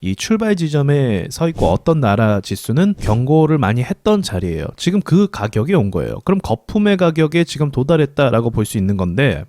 이 출발 지점에 서 있고 어떤 나라 지수는 경고를 많이 했던 자리예요. 지금 그 가격에 온 거예요. 그럼 거품의 가격에 지금 도달했다라고 볼 수 있는 건데,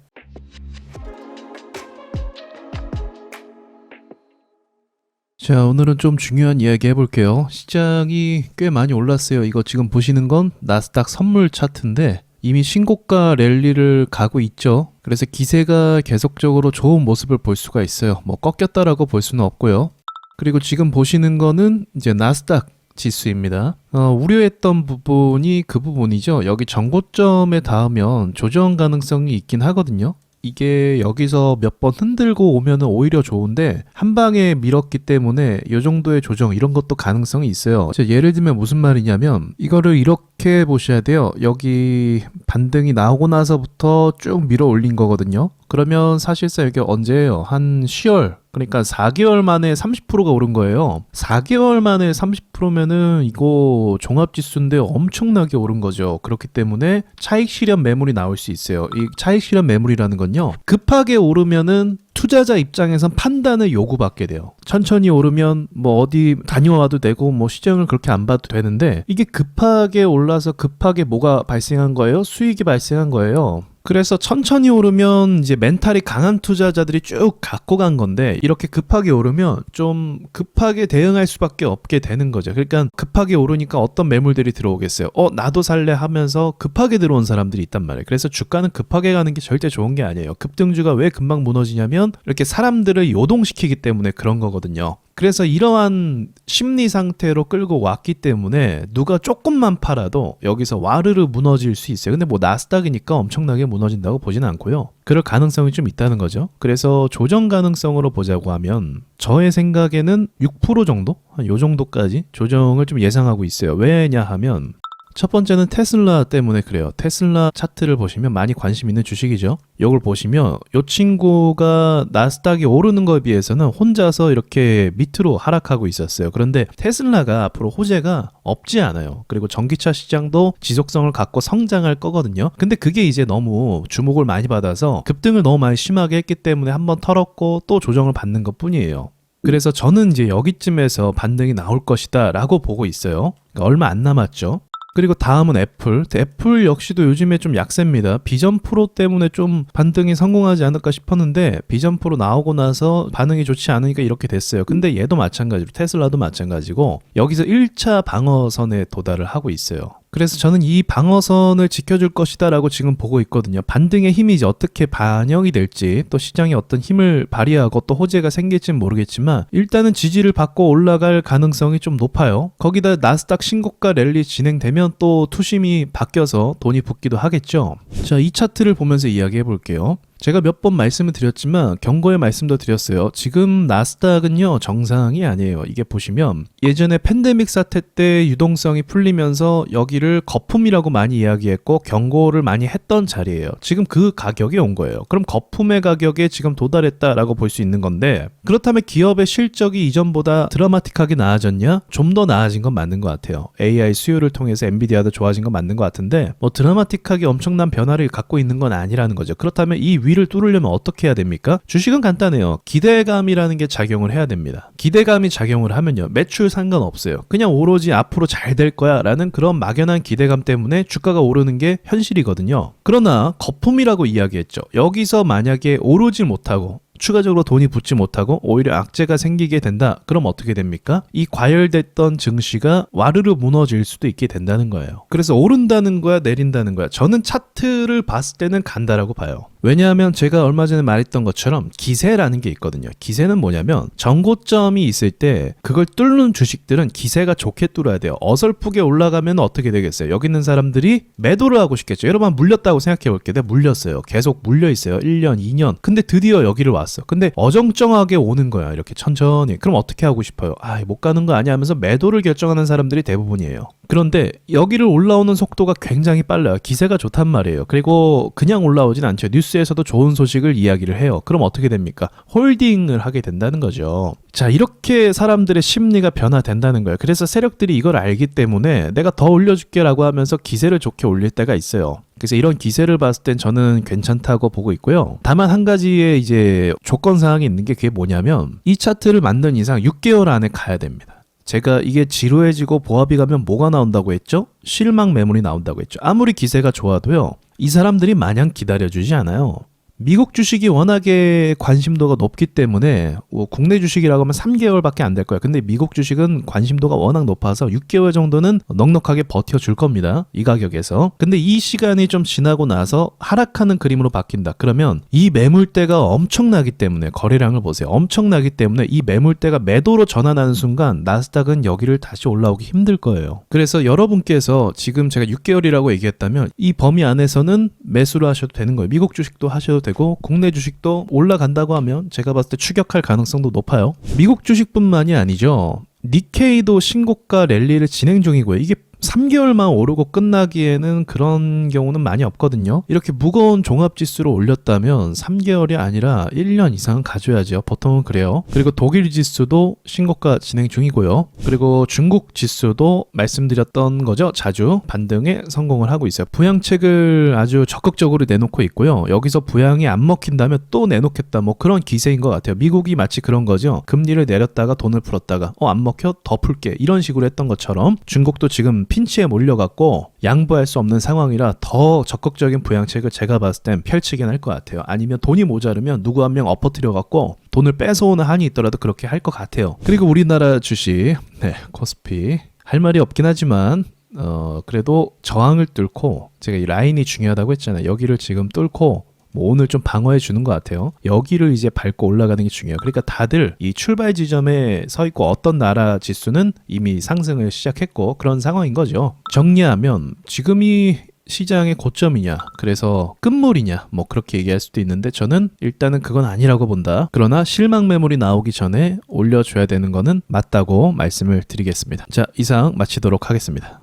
자, 오늘은 좀 중요한 이야기 해볼게요. 시장이 꽤 많이 올랐어요. 이거 지금 보시는 건 나스닥 선물 차트인데 이미 신고가 랠리를 가고 있죠. 그래서 기세가 계속적으로 좋은 모습을 볼 수가 있어요. 뭐 꺾였다라고 볼 수는 없고요. 그리고 지금 보시는 거는 이제 나스닥 지수입니다. 우려했던 부분이 그 부분이죠. 여기 정고점에 닿으면 조정 가능성이 있긴 하거든요. 이게 여기서 몇 번 흔들고 오면은 오히려 좋은데 한 방에 밀었기 때문에 이 정도의 조정 이런 것도 가능성이 있어요. 예를 들면 무슨 말이냐면 이거를 이렇게 보셔야 돼요. 여기 반등이 나오고 나서부터 쭉 밀어 올린 거거든요. 그러면 사실상 이게 언제예요? 한 10월, 그러니까 4개월 만에 30%가 오른 거예요. 4개월 만에 30%면은 이거 종합지수인데 엄청나게 오른 거죠. 그렇기 때문에 차익 실현 매물이 나올 수 있어요. 이 차익 실현 매물이라는 건요, 급하게 오르면은 투자자 입장에선 판단을 요구받게 돼요. 천천히 오르면 뭐 어디 다녀와도 되고 뭐 시장을 그렇게 안 봐도 되는데, 이게 급하게 올라서 급하게 뭐가 발생한 거예요? 수익이 발생한 거예요. 그래서 천천히 오르면 이제 멘탈이 강한 투자자들이 쭉 갖고 간 건데, 이렇게 급하게 오르면 좀 급하게 대응할 수밖에 없게 되는 거죠. 그러니까 급하게 오르니까 어떤 매물들이 들어오겠어요. 나도 살래 하면서 급하게 들어온 사람들이 있단 말이에요. 그래서 주가는 급하게 가는 게 절대 좋은 게 아니에요. 급등주가 왜 금방 무너지냐면 이렇게 사람들을 요동시키기 때문에 그런 거거든요. 그래서 이러한 심리 상태로 끌고 왔기 때문에 누가 조금만 팔아도 여기서 와르르 무너질 수 있어요. 근데 뭐 나스닥이니까 엄청나게 무너진다고 보지는 않고요. 그럴 가능성이 좀 있다는 거죠. 그래서 조정 가능성으로 보자고 하면 저의 생각에는 6% 정도? 한 요 정도까지 조정을 좀 예상하고 있어요. 왜냐 하면 첫 번째는 테슬라 때문에 그래요. 테슬라 차트를 보시면 많이 관심 있는 주식이죠. 이걸 보시면 이 친구가 나스닥이 오르는 거에 비해서는 혼자서 이렇게 밑으로 하락하고 있었어요. 그런데 테슬라가 앞으로 호재가 없지 않아요. 그리고 전기차 시장도 지속성을 갖고 성장할 거거든요. 근데 그게 이제 너무 주목을 많이 받아서 급등을 너무 많이 심하게 했기 때문에 한번 털었고 또 조정을 받는 것 뿐이에요. 그래서 저는 이제 여기쯤에서 반등이 나올 것이다 라고 보고 있어요. 그러니까 얼마 안 남았죠. 그리고 다음은 애플. 애플 역시도 요즘에 좀 약세입니다. 비전 프로 때문에 좀 반등이 성공하지 않을까 싶었는데 비전 프로 나오고 나서 반응이 좋지 않으니까 이렇게 됐어요. 근데 얘도 마찬가지로 테슬라도 마찬가지고 여기서 1차 방어선에 도달을 하고 있어요. 그래서 저는 이 방어선을 지켜줄 것이다 라고 지금 보고 있거든요. 반등의 힘이 이제 어떻게 반영이 될지, 또 시장에 어떤 힘을 발휘하고 또 호재가 생길지는 모르겠지만 일단은 지지를 받고 올라갈 가능성이 좀 높아요. 거기다 나스닥 신고가 랠리 진행되면 또 투심이 바뀌어서 돈이 붙기도 하겠죠. 자, 이 차트를 보면서 이야기해 볼게요. 제가 몇 번 말씀을 드렸지만 경고의 말씀도 드렸어요. 지금 나스닥은요 정상이 아니에요. 이게 보시면 예전에 팬데믹 사태 때 유동성이 풀리면서 여기를 거품이라고 많이 이야기했고 경고를 많이 했던 자리예요. 지금 그 가격에 온 거예요. 그럼 거품의 가격에 지금 도달했다라고 볼 수 있는 건데, 그렇다면 기업의 실적이 이전보다 드라마틱하게 나아졌냐? 좀 더 나아진 건 맞는 것 같아요. AI 수요를 통해서 엔비디아도 좋아진 건 맞는 것 같은데 뭐 드라마틱하게 엄청난 변화를 갖고 있는 건 아니라는 거죠. 그렇다면 이 위를 뚫으려면 어떻게 해야 됩니까? 주식은 간단해요. 기대감이라는 게 작용을 해야 됩니다. 기대감이 작용을 하면요, 매출 상관없어요. 그냥 오로지 앞으로 잘 될 거야 라는 그런 막연한 기대감 때문에 주가가 오르는 게 현실이거든요. 그러나 거품이라고 이야기했죠. 여기서 만약에 오르지 못하고 추가적으로 돈이 붙지 못하고 오히려 악재가 생기게 된다. 그럼 어떻게 됩니까? 이 과열됐던 증시가 와르르 무너질 수도 있게 된다는 거예요. 그래서 오른다는 거야, 내린다는 거야. 저는 차트를 봤을 때는 간다라고 봐요. 왜냐하면 제가 얼마 전에 말했던 것처럼 기세라는 게 있거든요. 기세는 뭐냐면 정고점이 있을 때 그걸 뚫는 주식들은 기세가 좋게 뚫어야 돼요. 어설프게 올라가면 어떻게 되겠어요? 여기 있는 사람들이 매도를 하고 싶겠죠. 여러분 물렸다고 생각해 볼게요. 내가 물렸어요. 계속 물려 있어요. 1년, 2년. 근데 드디어 여기를 왔어. 근데 어정쩡하게 오는 거야. 이렇게 천천히. 그럼 어떻게 하고 싶어요? 못 가는 거 아니야 하면서 매도를 결정하는 사람들이 대부분이에요. 그런데 여기를 올라오는 속도가 굉장히 빨라요. 기세가 좋단 말이에요. 그리고 그냥 올라오진 않죠. 뉴스에서도 좋은 소식을 이야기를 해요. 그럼 어떻게 됩니까? 홀딩을 하게 된다는 거죠. 자, 이렇게 사람들의 심리가 변화된다는 거예요. 그래서 세력들이 이걸 알기 때문에 내가 더 올려줄게 라고 하면서 기세를 좋게 올릴 때가 있어요. 그래서 이런 기세를 봤을 땐 저는 괜찮다고 보고 있고요. 다만 한 가지의 이제 조건 사항이 있는 게 그게 뭐냐면 이 차트를 만든 이상 6개월 안에 가야 됩니다. 제가 이게 지루해지고 보합이 가면 뭐가 나온다고 했죠? 실망 매물이 나온다고 했죠. 아무리 기세가 좋아도요. 이 사람들이 마냥 기다려주지 않아요. 미국 주식이 워낙에 관심도가 높기 때문에 국내 주식이라고 하면 3개월밖에 안 될 거예요. 근데 미국 주식은 관심도가 워낙 높아서 6개월 정도는 넉넉하게 버텨줄 겁니다. 이 가격에서. 근데 이 시간이 좀 지나고 나서 하락하는 그림으로 바뀐다. 그러면 이 매물대가 엄청나기 때문에 거래량을 보세요. 엄청나기 때문에 이 매물대가 매도로 전환하는 순간 나스닥은 여기를 다시 올라오기 힘들 거예요. 그래서 여러분께서 지금 제가 6개월이라고 얘기했다면 이 범위 안에서는 매수를 하셔도 되는 거예요. 미국 주식도 하셔도 되고 국내 주식도 올라간다고 하면 제가 봤을 때 추격할 가능성도 높아요. 미국 주식뿐만이 아니죠. 니케이도 신고가 랠리를 진행 중이고요. 이게 3개월만 오르고 끝나기에는 그런 경우는 많이 없거든요. 이렇게 무거운 종합지수를 올렸다면 3개월이 아니라 1년 이상은 가져야죠. 보통은 그래요. 그리고 독일 지수도 신고가 진행 중이고요. 그리고 중국 지수도 말씀드렸던 거죠. 자주 반등에 성공을 하고 있어요. 부양책을 아주 적극적으로 내놓고 있고요. 여기서 부양이 안 먹힌다면 또 내놓겠다. 뭐 그런 기세인 것 같아요. 미국이 마치 그런 거죠. 금리를 내렸다가 돈을 풀었다가 안 먹혀? 더 풀게. 이런 식으로 했던 것처럼 중국도 지금 핀치에 몰려갖고 양보할 수 없는 상황이라 더 적극적인 부양책을 제가 봤을 땐 펼치긴 할 것 같아요. 아니면 돈이 모자르면 누구 한 명 엎어뜨려갖고 돈을 뺏어오는 한이 있더라도 그렇게 할 것 같아요. 그리고 우리나라 주식, 코스피 할 말이 없긴 하지만 그래도 저항을 뚫고 제가 이 라인이 중요하다고 했잖아요. 여기를 지금 뚫고 오늘 좀 방어해 주는 것 같아요. 여기를 이제 밟고 올라가는 게 중요해요. 그러니까 다들 이 출발 지점에 서 있고 어떤 나라 지수는 이미 상승을 시작했고 그런 상황인 거죠. 정리하면 지금이 시장의 고점이냐, 그래서 끝물이냐, 뭐 그렇게 얘기할 수도 있는데 저는 일단은 그건 아니라고 본다. 그러나 실망 매물이 나오기 전에 올려줘야 되는 거는 맞다고 말씀을 드리겠습니다. 자, 이상 마치도록 하겠습니다.